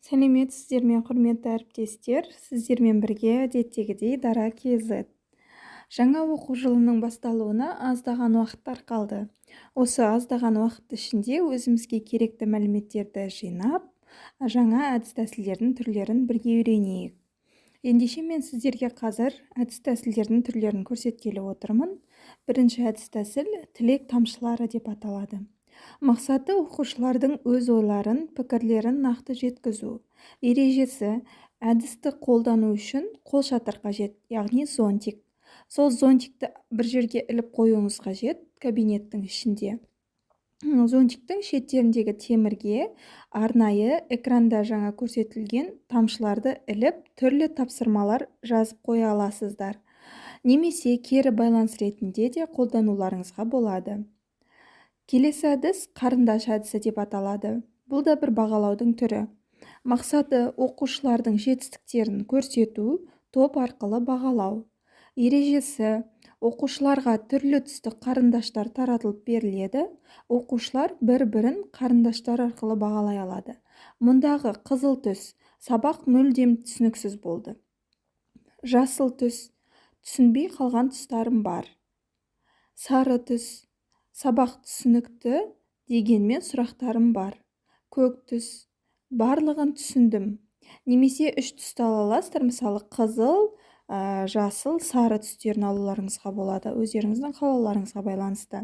Сәлеметсіздер ме, құрметті әріптестер. Сіздермен бірге әдеттегідей Дара KZ. Жаңа оқу жылының басталуына аздаған уақыттар қалды. Осы аздаған уақыт ішінде өзімізге керекті мәліметтерді жинап, жаңа әдіс-тәсілдердің түрлерін бірге үйренейік. Ендеше мен сіздерге қазір әдіс-тәсілдердің түрлерін көрсеткелі отырмын. Бірінші әдіс-тәсіл тілек тамшылары деп аталады. Мақсаты оқушылардың өз ойларын, пікірлерін нақты жеткізу. Ережесі: әдісті қолдану үшін қолшатыр қажет, яғни зонтик. Сол зонтикті бір жерге іліп қоюыңыз қажет кабинеттің ішінде. Зонтиктің шеттеріндегі темірге арнайы экранда жаңа көрсетілген тамшыларды іліп, түрлі тапсырмалар жазып қоя аласыздар. Немесе кері байланыс ретінде де қолдануларыңызға болады. Келесі әдіс қарындаш әдісі деп аталады. Бұл да бір бағалаудың түрі. Мақсаты оқушылардың жетістіктерін көрсету, топ арқылы бағалау. Ережесі: оқушыларға түрлі түсті қарындаштар таратылып беріледі. Оқушылар бір-бірін қарындаштар арқылы бағалай алады. Мұндағы қызыл түс сабақ мүлдем түсініксіз болды. Жасыл түс түсінбей қалған тұстарым бар. Сары түс сабақ түсінікті, дегенмен сұрақтарым бар. Көк түс барлығын түсіндім. Немесе үш түсті ала аласыздар, мысалы қызыл, жасыл, сары түстерін алуларыңызға болады, өздеріңіздің қалауларыңызға байланысты.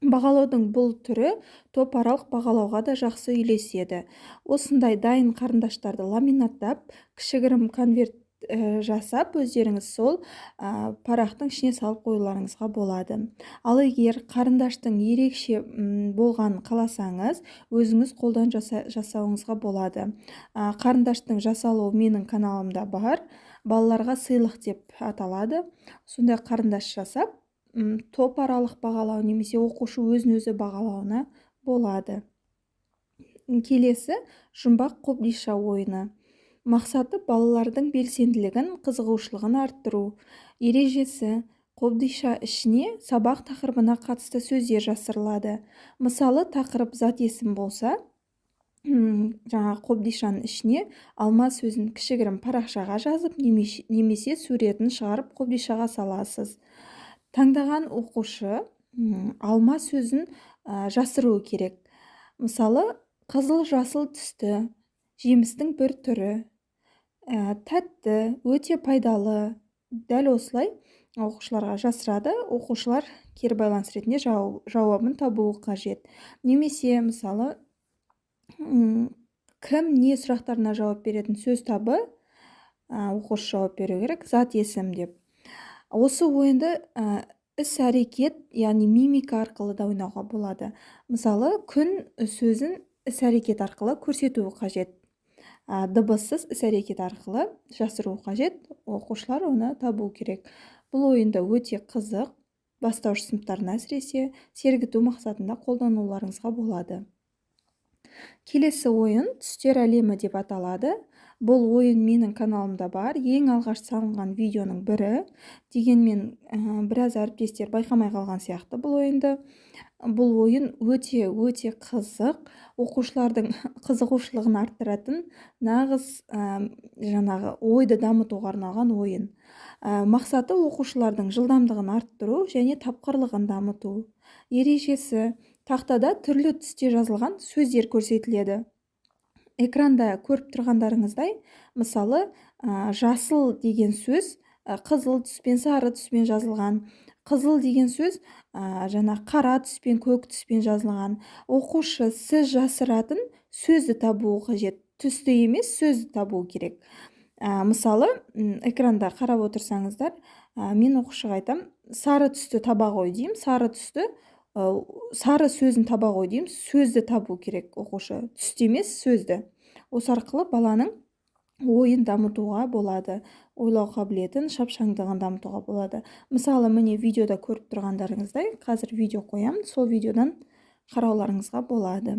Бағалаудың бұл түрі топаралық бағалауға да жақсы үйлеседі. Осындай дайын қарындаштарды ламинаттап, кішігірім конверт жасап, өздеріңіз сол парақтың ішіне салып қоюларыңызға болады. Ал егер қарындаштың ерекше болған қаласаңыз, өзіңіз қолдан жасауыңызға болады. Қарындаштың жасалуы менің каналымда бар. Балаларға сыйлық деп аталады. Сондай қарындаш жасап, топ аралық бағалау немесе оқушы өзін-өзі бағалауына болады. Келесі жұмбақ қобдиша ойыны. Мақсаты балалардың белсенділігін, қызығушылығын арттыру. Ережесі: қобдиша ішіне сабақ тақырыбына қатысты сөздер жасырылады. Мысалы, тақырып зат есім болса, жаңа қобдишаның ішіне алма сөзін кішігірім парақшаға жазып, немесе суретін шығарып қобдишаға саласыз. Таңдаған оқушы алма сөзін жасыруы керек. Мысалы, қызыл жасыл түсті, жемістің бір түрі, тәтті, өте пайдалы. Дәл осылай оқушыларға жасырады. Оқушылар кері байланыс ретінде жауабын табуы қажет. Немесе, мысалы, кім не сұрақтарына жауап беретін сөз табы, оқушы жауап беру керек, зат есім деп. Осы ойынды іс-әрекет, яғни мимика арқылы да ойнауға болады. Мысалы, күн сөзін іс-әрекет арқылы көрсетуі қажет. Дыбыссыз іс-әрекет арқылы жасыру қажет. Оқушылар оны табу керек. Бұл ойынды өте қызық, бастауыш сыныптарына әсіресе сергіту мақсатында қолдануларыңызға болады. Келесі ойын түстер әлемі деп аталады. Бұл ойын менің каналымда бар. Ең алғаш салынған видеоның бірі. Дегенмен біраз әріптестер байқамай қалған сияқты бұл ойынды. Бұл ойын өте қызық, оқушылардың қызығушылығын арттыратын, нағыз жаңағы ойды дамытуға арналған ойын. Мақсаты оқушылардың жылдамдығын арттыру және тапқырлығын дамыту. Ережесі: тақтада түрлі түсте жазылған сөздер көрсетіледі. Экранда көріп тұрғандарыңыздай, мысалы, жасыл деген сөз қызыл түспен, сары түспен жазылған. Қызыл деген сөз жаңа қара түспен, көк түспен жазылған. Оқушы сіз жасыратын сөзді табуы қажет. Түсті емес, сөзді табуы керек. Мысалы, экранда қарап отырсаңыздар, мен оқушыға айтам, сары түсті таба ғой деймін, сары сөзін таба ғой деймін, сөзді табу керек оқушы. Түсті емес, сөзді. Осы арқылы баланың ойын дамытуға болады. Ойлау қабілетін, шапшаңдығын дамытуға болады. Мысалы, міне видеода көріп тұрғандарыңыздай, қазір видео қоямын, сол видеодан қарауларыңызға болады.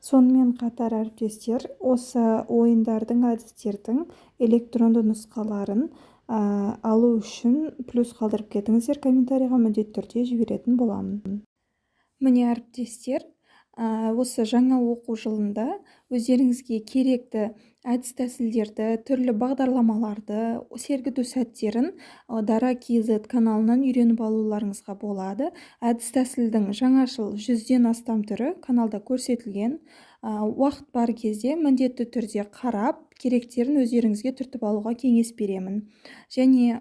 Сонымен қатар әріптестер, осы ойындардың, әдістердің электронды нұсқаларын алу үшін плюс қалдырып кетіңіздер, комментарийға міндетті түрде жіберетін боламын. Міне әріптестер, осы жаңа оқу жылында өздеріңізге керекті әдіс-тәсілдерді, түрлі бағдарламаларды, сергіту сәттерін Дара KZ каналынан үйреніп алуларыңызға болады. Әдіс-тәсілдің жаңашыл 100-ден астам түрі каналда көрсетілген. Уақыт бар кезде міндетті түрде қарап, керектерін өздеріңізге түртіп алуға кеңес беремін. Және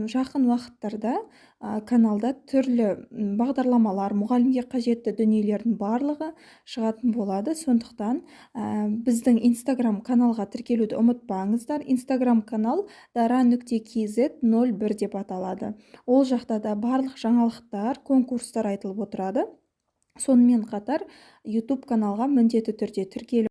жақын уақыттарда каналда түрлі бағдарламалар, мұғалімге қажетті дүниелердің барлығы шығатын болады. Сондықтан біздің Instagram каналға тіркелуді ұмытпаңыздар. Instagram канал dara.kz01 деп аталады. Ол жақта да барлық жаңалықтар, конкурстар айтылып отырады. Сонымен қатар YouTube каналға міндетті түрде тіркеліп